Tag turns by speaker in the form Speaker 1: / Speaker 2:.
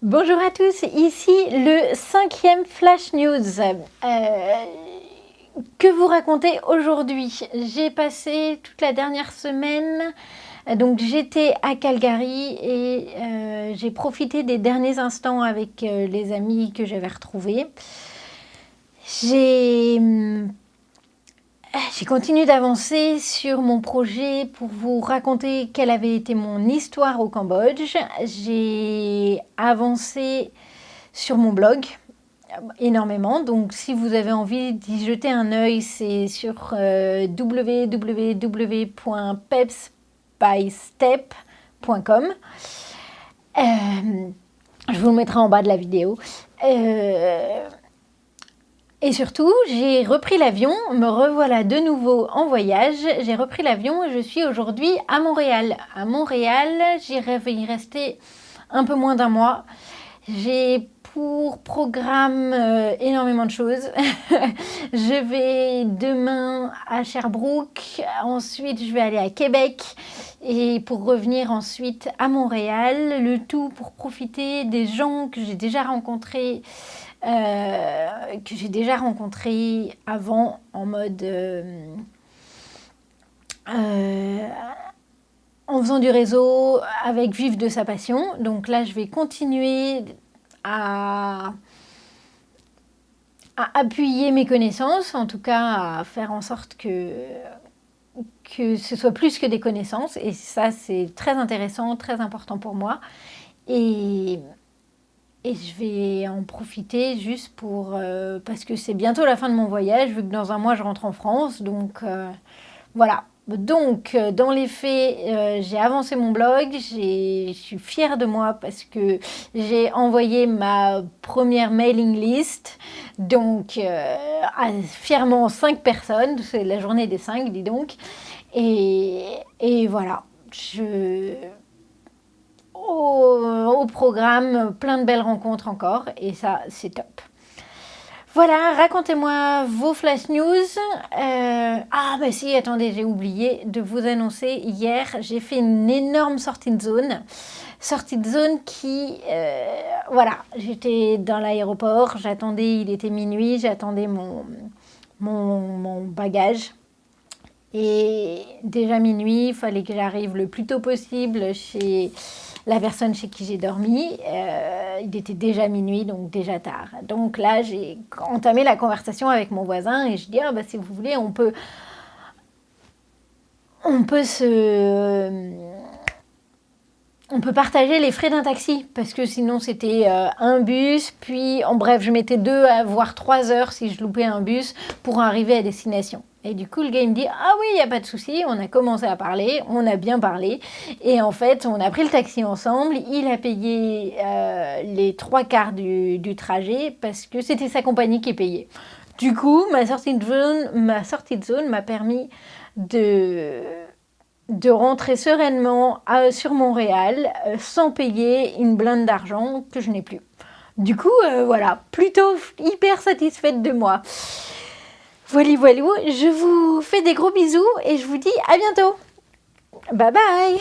Speaker 1: Bonjour à tous, ici le 5e Flash News. Que vous raconter aujourd'hui? J'ai passé toute la dernière semaine, donc j'étais à Calgary et j'ai profité des derniers instants avec les amis que j'avais retrouvés. J'ai continué d'avancer sur mon projet pour vous raconter quelle avait été mon histoire au Cambodge. J'ai avancé sur mon blog énormément, donc si vous avez envie d'y jeter un œil, c'est sur www.pepsbystep.com. Je vous le mettrai en bas de la vidéo. Et surtout, j'ai repris l'avion, me revoilà de nouveau en voyage. J'ai repris l'avion et je suis aujourd'hui à Montréal. À Montréal, j'irai y rester un peu moins d'un mois. J'ai pour programme énormément de choses. Je vais demain à Sherbrooke, ensuite je vais aller à Québec et pour revenir ensuite à Montréal. Le tout pour profiter des gens que j'ai déjà rencontrés. Avant en mode en faisant du réseau avec vivre de sa passion. Donc là je vais continuer à appuyer mes connaissances, en tout cas à faire en sorte que ce soit plus que des connaissances, et ça c'est très intéressant, très important pour moi. Et je vais en profiter juste pour... parce que c'est bientôt la fin de mon voyage, vu que dans un mois je rentre en France. Donc voilà. Donc dans les faits, j'ai avancé mon blog. Je suis fière de moi parce que j'ai envoyé ma première mailing list. Donc à fièrement 5 personnes. C'est la journée des 5, dis donc. Et voilà. Au programme, plein de belles rencontres encore, et ça c'est top. Voilà, racontez-moi vos flash news. Ah bah si, attendez, j'ai oublié de vous annoncer, hier j'ai fait une énorme sortie de zone qui, voilà, j'étais dans l'aéroport, j'attendais, il était minuit, j'attendais mon bagage. Et déjà minuit, il fallait que j'arrive le plus tôt possible chez la personne chez qui j'ai dormi. Il était déjà minuit, donc déjà tard. Donc là, j'ai entamé la conversation avec mon voisin et je dis ah, bah, si vous voulez, on peut partager les frais d'un taxi, parce que sinon c'était un bus, puis en bref, je mettais 2 voire 3 heures si je loupais un bus pour arriver à destination. Et du coup, le gars il me dit ah oui, il n'y a pas de souci. On a commencé à parler, on a bien parlé, et en fait, on a pris le taxi ensemble. Il a payé les 3/4 du trajet parce que c'était sa compagnie qui payait. Du coup, ma sortie de zone m'a permis de rentrer sereinement sur Montréal sans payer une blinde d'argent que je n'ai plus. Du coup, voilà, plutôt hyper satisfaite de moi. Voilà, je vous fais des gros bisous et je vous dis à bientôt. Bye bye.